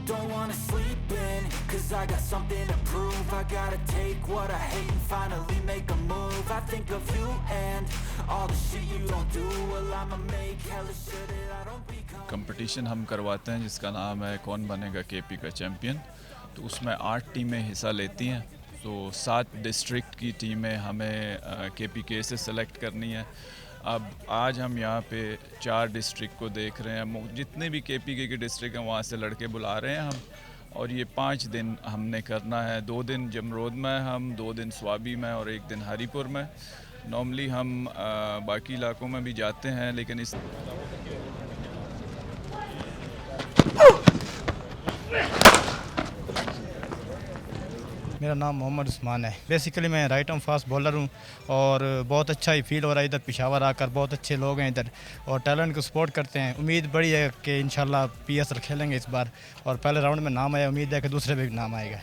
don't wanna sleep in, cause I got something to prove. I gotta take what I hate and finally make a move. I think of you and all the shit you don't do. Well, I'ma make hella sure that I don't become. Competition हम करवाते हैं जिसका नाम है कौन बनेगा KP का champion. तो उसमें 8 टीमें हिस्सा लेती हैं। तो 7 डिस्ट्रिक्ट की टीमें हमें केपीके से सेलेक्ट करनी है। अब आज हम यहाँ पे 4 डिस्ट्रिक्ट को देख रहे हैं। जितने भी केपीके के डिस्ट्रिक्ट हैं वहाँ से लड़के बुला रहे हैं हम, और ये 5 दिन हमने करना है। 2 दिन जमरोद में हम, 2 दिन स्वाबी में और 1 दिन हरीपुर में। नॉर्मली हम बाकी इलाकों में भी जाते हैं, लेकिन इस मेरा नाम मोहम्मद उस्मान है। बेसिकली मैं राइट आर्म फास्ट बॉलर हूँ और बहुत अच्छा ही फील हो रहा है इधर पेशावर आकर। बहुत अच्छे लोग हैं इधर और टैलेंट को सपोर्ट करते हैं। उम्मीद बड़ी है कि इंशाल्लाह पीएसएल खेलेंगे इस बार, और पहले राउंड में नाम आया, उम्मीद है कि दूसरे में भी नाम आएगा।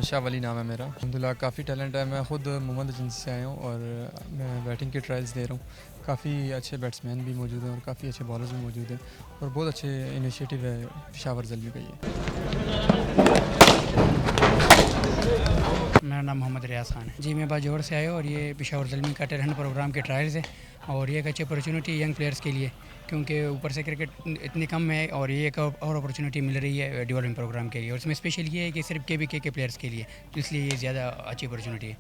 शाह वली नाम है मेरा। अल्हम्दुलिल्लाह काफ़ी टैलेंट है। मैं ख़ुद मोहम्मद एजेंसी से आया हूँ और मैं बैटिंग के ट्रायल्स दे रहा हूँ। काफ़ी अच्छे बैट्समैन भी मौजूद हैं और काफ़ी अच्छे बॉलर्स भी मौजूद हैं और बहुत अच्छे इनिशिएटिव है पेशावर ज़ल्मी का ये। मेरा नाम मोहम्मद रियाज खान है जी। मैं बाजोर से आया और ये पेशावर ज़ल्मी का टैलेंट प्रोग्राम के ट्रायल्स है और ये एक अच्छी अपॉर्चुनिटी यंग प्लेयर्स के लिए, क्योंकि ऊपर से क्रिकेट इतनी कम है और ये एक और अपॉर्चुनिटी मिल रही है डेवलपमेंट प्रोग्राम के लिए। और इसमें स्पेशल ये है कि सिर्फ केबीके के प्लेयर्स के लिए, तो इसलिए ये ज़्यादा अच्छी अपॉर्चुनिटी है।